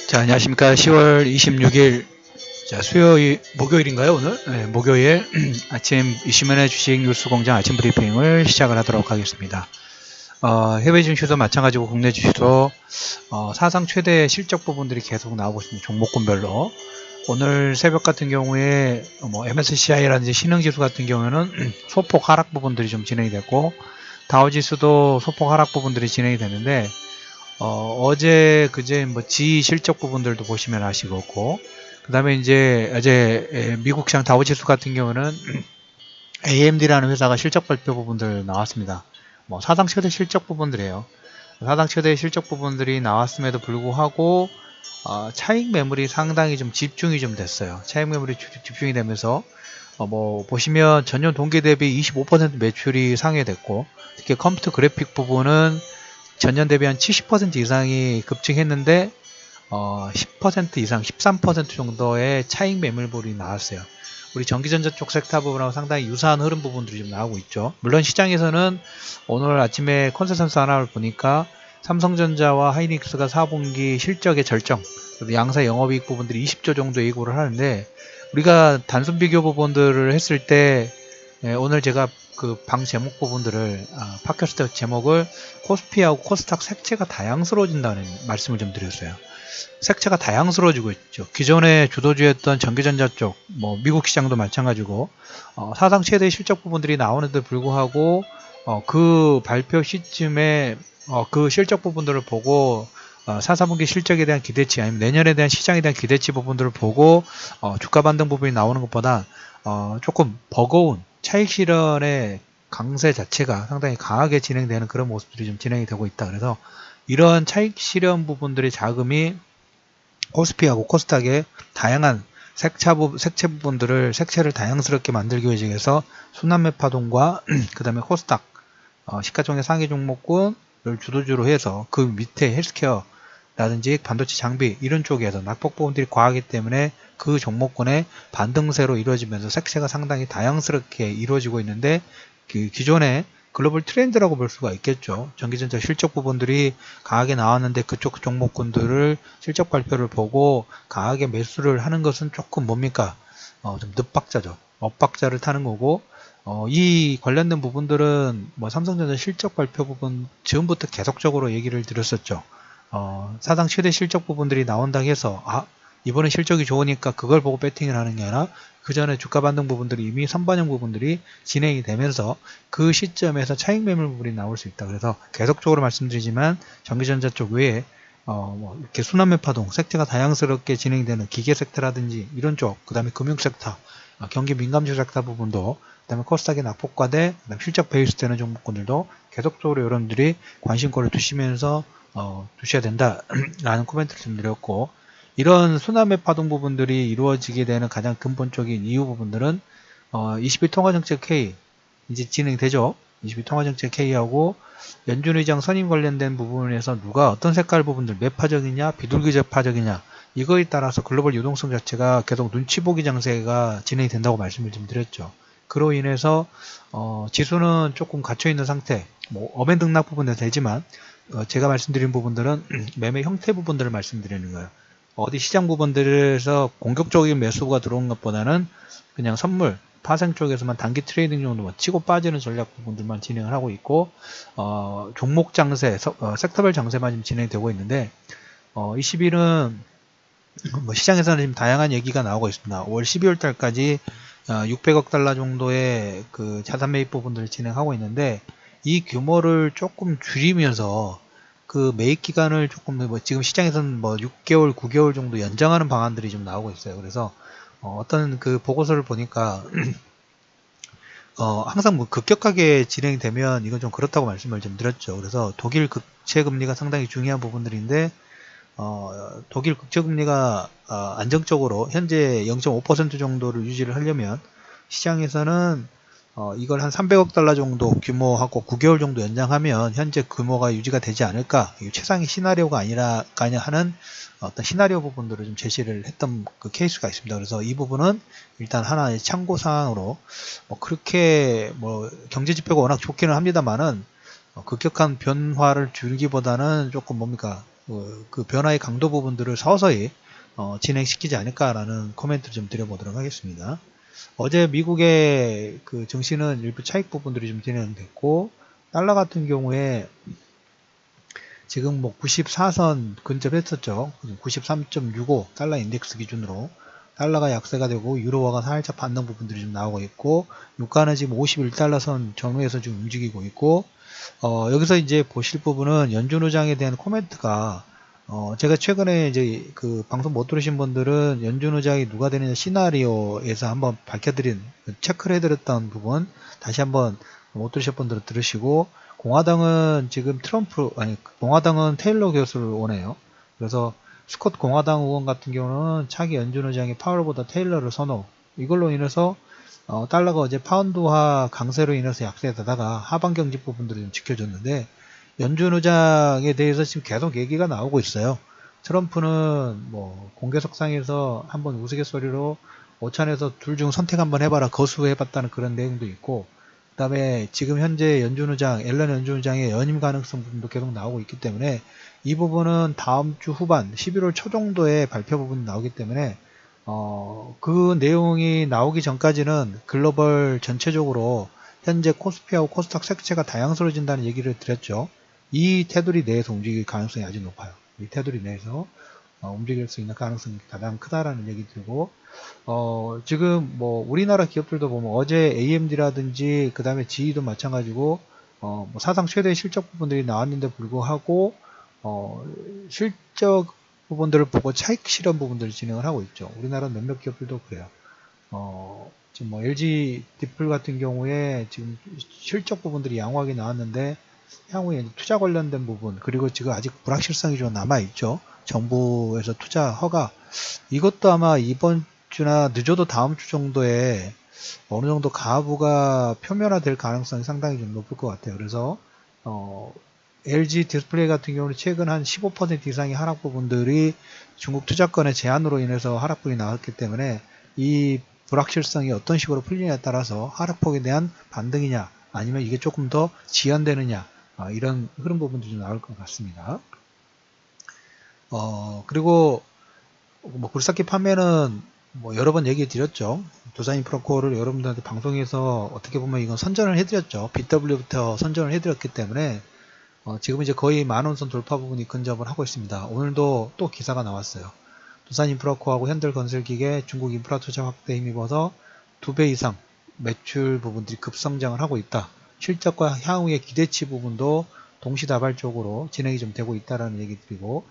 자, 안녕하십니까. 10월 26일, 자, 목요일인가요, 오늘? 네, 목요일 아침 이시민의 주식 뉴스 공장 아침 브리핑을 시작을 하도록 하겠습니다. 해외 증시도 마찬가지고 국내 주식도 사상 최대 실적 부분들이 계속 나오고 있습니다. 종목군별로. 오늘 새벽 같은 경우에 MSCI라든지 신흥지수 같은 경우에는 소폭 하락 부분들이 좀 진행이 됐고, 다우지수도 소폭 하락 부분들이 진행이 됐는데, 어제 그제 G 실적 부분들도 보시면 아시겠고, 그 다음에 이제 미국 시장 다우지수 같은 경우는 AMD라는 회사가 실적 발표 부분들 나왔습니다. 사상 최대 실적 부분들이에요. 사상 최대 실적 부분들이 나왔음에도 불구하고 차익 매물이 상당히 좀 집중이 좀 됐어요. 차익 매물이 집중이 되면서 보시면 전년 동기 대비 25% 매출이 상회됐고, 특히 컴퓨터 그래픽 부분은 전년 대비 한 70% 이상이 급증했는데 10% 이상, 13% 정도의 차익 매물볼이 나왔어요. 우리 전기전자 쪽 섹터 부분하고 상당히 유사한 흐름 부분들이 좀 나오고 있죠. 물론 시장에서는 오늘 아침에 컨센서스 하나를 보니까 삼성전자와 하이닉스가 4분기 실적의 절정, 양사 영업이익 부분들이 20조 정도 예고를 하는데, 우리가 단순 비교 부분들을 했을 때 오늘 제가 그 방 제목 부분들을 팟캐스트 제목을 코스피하고 코스닥 색채가 다양스러워진다는 말씀을 좀 드렸어요. 색채가 다양스러워지고 있죠. 기존에 주도주였던 전기전자 쪽, 미국 시장도 마찬가지고 사상 최대 실적 부분들이 나오는데도 불구하고 그 발표 시점에 그 실적 부분들을 보고 4분기 실적에 대한 기대치, 아니면 내년에 대한 시장에 대한 기대치 부분들을 보고 주가 반등 부분이 나오는 것보다 조금 버거운 차익 실현의 강세 자체가 상당히 강하게 진행되는 그런 모습들이 좀 진행이 되고 있다. 그래서 이런 차익 실현 부분들의 자금이 코스피하고 코스닥의 다양한 색채를 다양스럽게 만들기 위해서 순환매 파동과 그 다음에 코스닥 시가총액 상위 종목군을 주도주로 해서 그 밑에 헬스케어 라든지 반도체 장비 이런 쪽에서 낙폭 부분들이 과하기 때문에 그 종목군의 반등세로 이루어지면서 색채가 상당히 다양스럽게 이루어지고 있는데, 그 기존의 글로벌 트렌드라고 볼 수가 있겠죠. 전기전자 실적 부분들이 강하게 나왔는데 그쪽 종목군들을 실적 발표를 보고 강하게 매수를 하는 것은 조금 뭡니까? 좀 늦박자죠. 엇박자를 타는 거고, 이 관련된 부분들은 삼성전자 실적 발표 부분 지금부터 계속적으로 얘기를 드렸었죠. 사상 최대 실적 부분들이 나온다고 해서 이번에 실적이 좋으니까 그걸 보고 배팅을 하는 게 아니라 그 전에 주가 반등 부분들이 이미 선반영 부분들이 진행이 되면서 그 시점에서 차익 매물 부분이 나올 수 있다. 그래서 계속적으로 말씀드리지만 전기전자 쪽 외에 이렇게 순환매 파동 섹터가 다양스럽게 진행되는 기계 섹터라든지 이런 쪽, 그 다음에 금융 섹터, 경기 민감주 섹터 부분도, 그 다음에 코스닥의 낙폭과대, 그 다음에 실적 베이스 되는 종목군들도 계속적으로 여러분들이 관심권을 두시면서 두셔야 된다라는 코멘트를 좀 드렸고, 이런 순환매 파동 부분들이 이루어지게 되는 가장 근본적인 이유 부분들은 22 통화정책 K 이제 진행되죠. 22 통화정책 K하고 연준 의장 선임 관련된 부분에서 누가 어떤 색깔 부분들 매파적이냐 비둘기적파적이냐 이거에 따라서 글로벌 유동성 자체가 계속 눈치 보기 장세가 진행이 된다고 말씀을 좀 드렸죠. 그로 인해서 지수는 조금 갇혀있는 상태, 어벤 등락 부분은 되지만 제가 말씀드린 부분들은 매매 형태 부분들을 말씀드리는 거예요. 어디 시장 부분들에서 공격적인 매수가 들어온 것보다는 그냥 선물, 파생 쪽에서만 단기 트레이딩 정도 치고 빠지는 전략 부분들만 진행을 하고 있고, 종목 장세, 섹터별 장세만 지금 진행되고 있는데, 20일은 시장에서는 지금 다양한 얘기가 나오고 있습니다. 5월 12월 달까지 600억 달러 정도의 그 자산 매입 부분들을 진행하고 있는데, 이 규모를 조금 줄이면서 그 매입 기간을 조금 지금 시장에서는 6개월, 9개월 정도 연장하는 방안들이 좀 나오고 있어요. 그래서 어떤 그 보고서를 보니까 항상 급격하게 진행되면 이건 좀 그렇다고 말씀을 좀 드렸죠. 그래서 독일 국채 금리가 상당히 중요한 부분들인데 독일 국채 금리가 안정적으로 현재 0.5% 정도를 유지를 하려면 시장에서는 이걸 한 300억 달러 정도 규모하고 9개월 정도 연장하면 현재 규모가 유지가 되지 않을까, 최상의 시나리오가 아니라 하는 어떤 시나리오 부분들을 좀 제시를 했던 그 케이스가 있습니다. 그래서 이 부분은 일단 하나의 참고 사항으로 그렇게 경제 지표가 워낙 좋기는 합니다만은 급격한 변화를 줄기보다는 조금 그 변화의 강도 부분들을 서서히 진행시키지 않을까라는 코멘트를 좀 드려보도록 하겠습니다. 어제 미국의 그 증시는 일부 차익 부분들이 좀 진행됐고, 달러 같은 경우에 지금 뭐 94선 근접했었죠. 93.65 달러 인덱스 기준으로 달러가 약세가 되고 유로화가 살짝 반등 부분들이 좀 나오고 있고, 유가는 지금 51달러 선 전후에서 지금 움직이고 있고, 여기서 이제 보실 부분은 연준 의장에 대한 코멘트가 제가 최근에 이제 그 방송 못 들으신 분들은 연준 의장이 누가 되느냐 시나리오에서 한번 밝혀드린, 체크를 해드렸던 부분 다시 한번 못 들으신 분들은 들으시고, 공화당은 지금 공화당은 테일러 교수를 원해요. 그래서 스콧 공화당 의원 같은 경우는 차기 연준 의장이 파월보다 테일러를 선호. 이걸로 인해서 달러가 어제 파운드화 강세로 인해서 약세되다가 하방 경직 부분들을 좀 지켜줬는데, 연준 의장에 대해서 지금 계속 얘기가 나오고 있어요. 트럼프는 뭐 공개석상에서 한번 우스갯소리로 오찬에서 둘 중 선택 한번 해봐라 거수해봤다는 그런 내용도 있고, 그 다음에 지금 현재 연준 의장, 앨런 연준 의장의 연임 가능성 부분도 계속 나오고 있기 때문에 이 부분은 다음 주 후반 11월 초 정도에 발표 부분이 나오기 때문에 그 내용이 나오기 전까지는 글로벌 전체적으로 현재 코스피하고 코스닥 색채가 다양스러워진다는 얘기를 드렸죠. 이 테두리 내에서 움직일 가능성이 아주 높아요. 이 테두리 내에서 움직일 수 있는 가능성이 가장 크다라는 얘기 들고, 지금 뭐 우리나라 기업들도 보면 어제 AMD라든지 그 다음에 GE도 마찬가지고 뭐 사상 최대 실적 부분들이 나왔는데 불구하고 실적 부분들을 보고 차익 실현 부분들을 진행을 하고 있죠. 우리나라 몇몇 기업들도 그래요. 지금 뭐 LG 디플 같은 경우에 지금 실적 부분들이 양호하게 나왔는데 향후에 투자 관련된 부분, 그리고 지금 아직 불확실성이 좀 남아있죠. 정부에서 투자 허가, 이것도 아마 이번 주나 늦어도 다음 주 정도에 어느 정도 가부가 표면화될 가능성이 상당히 좀 높을 것 같아요. 그래서 LG 디스플레이 같은 경우는 최근 한 15% 이상의 하락 부분들이 중국 투자권의 제한으로 인해서 하락폭이 나왔기 때문에 이 불확실성이 어떤 식으로 풀리냐에 따라서 하락폭에 대한 반등이냐 아니면 이게 조금 더 지연되느냐, 이런 흐름 부분들이 좀 나올 것 같습니다. 그리고 뭐 굴삭기 판매는 뭐 여러 번 얘기 드렸죠. 두산인프라코어를 여러분들한테 방송에서 어떻게 보면 이건 선전을 해드렸죠. BW부터 선전을 해드렸기 때문에 지금 이제 거의 만원선 돌파 부분이 근접을 하고 있습니다. 오늘도 또 기사가 나왔어요. 두산인프라코어하고 현대건설기계 중국 인프라 투자 확대에 힘입어서 2배 이상 매출 부분들이 급성장을 하고 있다. 실적과 향후의 기대치 부분도 동시다발적으로 진행이 좀 되고 있다라는 얘기 드리고,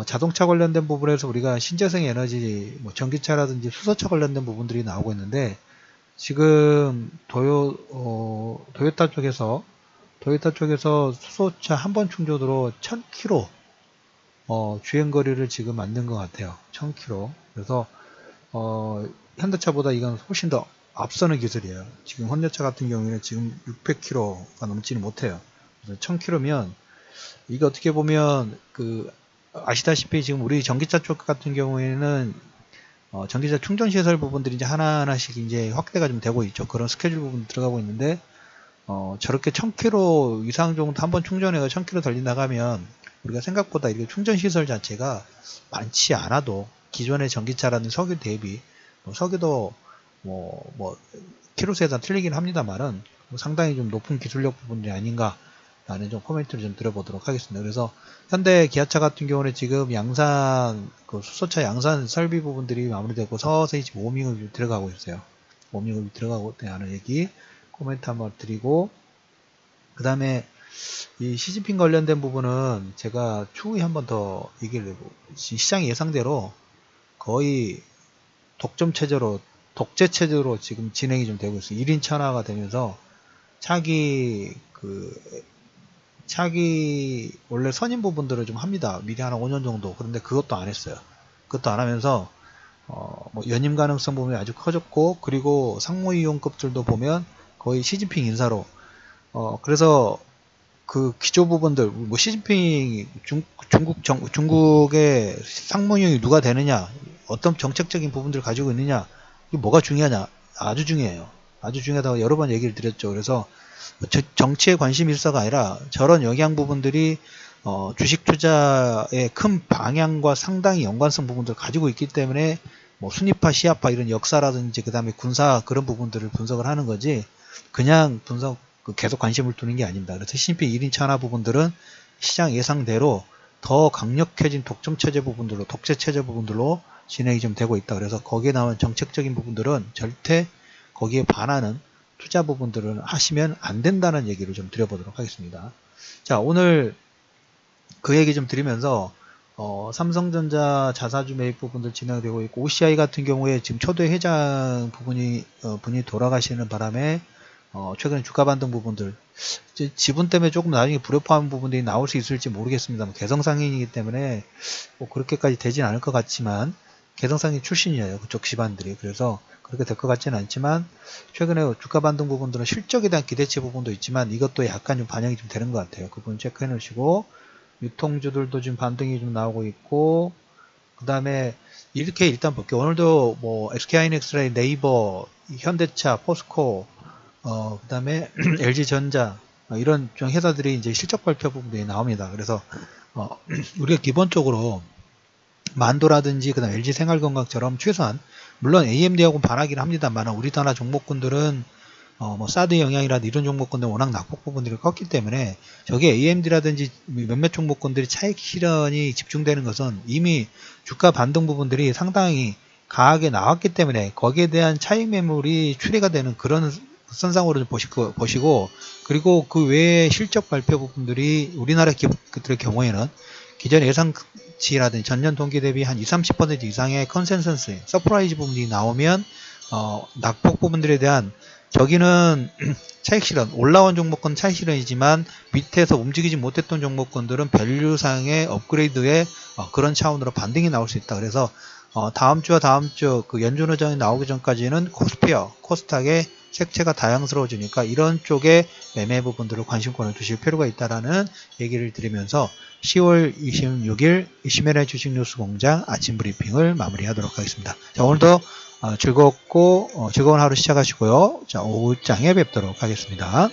자동차 관련된 부분에서 우리가 신재생 에너지, 뭐 전기차라든지 수소차 관련된 부분들이 나오고 있는데, 지금 도요타 쪽에서 수소차 한 번 충전으로 1000km 주행거리를 지금 만든 것 같아요. 1000km. 그래서 현대차보다 이건 훨씬 더 앞서는 기술이에요. 지금 현대차 같은 경우에는 지금 600km가 넘지는 못해요. 그래서 1000km면 이게 어떻게 보면 아시다시피 지금 우리 전기차 쪽 같은 경우에는 전기차 충전 시설 부분들이 이제 하나하나씩 이제 확대가 좀 되고 있죠. 그런 스케줄 부분 들어가고 있는데 저렇게 1000km 이상 정도 한번 충전해서 1000km 달린다가면 우리가 생각보다 이렇게 충전 시설 자체가 많지 않아도 기존의 전기차라는 석유 대비 석유도 키로수에 따라 틀리긴 합니다만은 상당히 좀 높은 기술력 부분이 아닌가 라는 좀 코멘트를 좀 드려보도록 하겠습니다. 그래서 현대 기아차 같은 경우는 지금 양산 수소차 양산 설비 부분들이 마무리되고 서서히 지금 워밍업이 들어가고 있어요. 워밍업이 들어가고 있다는 얘기 코멘트 한번 드리고, 그 다음에 이 시진핑 관련된 부분은 제가 추후에 한번 더 얘기를 해보고, 시장 예상대로 거의 독재 체제로 지금 진행이 좀 되고 있어요. 1인 천하가 되면서 차기 원래 선임 부분들을 좀 합니다. 미리 한 5년 정도. 그런데 그것도 안 했어요. 그것도 안 하면서 뭐 연임 가능성 부분이 아주 커졌고, 그리고 상무위원급들도 보면 거의 시진핑 인사로 그래서 그 기조 부분들, 뭐 시진핑 중국의 상무위원이 누가 되느냐, 어떤 정책적인 부분들을 가지고 있느냐, 이게 뭐가 중요하냐, 아주 중요해요. 아주 중요하다고 여러 번 얘기를 드렸죠. 그래서 정치에 관심이 있어가 아니라 저런 영향 부분들이 주식 투자의 큰 방향과 상당히 연관성 부분들을 가지고 있기 때문에 뭐 순위파, 시아파 이런 역사라든지 그 다음에 군사 그런 부분들을 분석을 하는 거지 그냥 계속 관심을 두는 게 아닙니다. 그래서 S&P 1인치 하나 부분들은 시장 예상대로 더 강력해진 독점 체제 부분들로 독재 체제 부분들로 진행이 좀 되고 있다. 그래서 거기에 나오는 정책적인 부분들은 절대 거기에 반하는 투자 부분들은 하시면 안 된다는 얘기를 좀 드려보도록 하겠습니다. 자, 오늘 그 얘기 좀 드리면서 삼성전자 자사주 매입 부분들 진행되고 있고 OCI 같은 경우에 지금 초대 회장 분이 돌아가시는 바람에 최근에 주가 반등 부분들 지분 때문에 조금 나중에 불협화한 부분들이 나올 수 있을지 모르겠습니다만 개성상인이기 때문에 뭐 그렇게까지 되진 않을 것 같지만 개성상인 출신이에요. 그쪽 집안들이. 그래서 그렇게 될 것 같지는 않지만 최근에 주가 반등 부분들은 실적에 대한 기대치 부분도 있지만 이것도 약간 좀 반영이 좀 되는 것 같아요. 그 부분 체크해 놓으시고 유통주들도 지금 반등이 좀 나오고 있고 그 다음에 이렇게 일단 볼게요. 오늘도 뭐 SK하이닉스랑 네이버, 현대차, 포스코 그 다음에 LG전자 이런 좀 회사들이 이제 실적 발표 부분들이 나옵니다. 그래서 우리가 기본적으로 만도라든지 그다음 LG생활건강처럼 최소한 물론 AMD하고는 반하긴 합니다만 우리나라 종목군들은 뭐 사드 영향이라든지 이런 종목군들 워낙 낙폭 부분들이 컸기 때문에 저게 AMD라든지 몇몇 종목군들이 차익 실현이 집중되는 것은 이미 주가 반등 부분들이 상당히 강하게 나왔기 때문에 거기에 대한 차익 매물이 추리가 되는 그런 선상으로 보시고 그리고 그 외에 실적 발표 부분들이 우리나라 기업들의 경우에는 기존 예상치라든지 전년 동기 대비 한 20-30% 이상의 컨센서스, 서프라이즈 부분이 나오면 낙폭 부분들에 대한 저기는 차익 실현, 올라온 종목은 차익 실현이지만 밑에서 움직이지 못했던 종목군들은 밸류상의 업그레이드의 그런 차원으로 반등이 나올 수 있다. 그래서 다음 주와 다음 주 그 연준 의장이 나오기 전까지는 코스피어, 코스닥의 색채가 다양스러워지니까 이런 쪽에 매매 부분들을 관심권을 두실 필요가 있다라는 얘기를 드리면서 10월 26일 이시메라 주식뉴스공장 아침 브리핑을 마무리하도록 하겠습니다. 자, 오늘도 즐겁고 즐거운 하루 시작하시고요. 자, 오후장에 뵙도록 하겠습니다.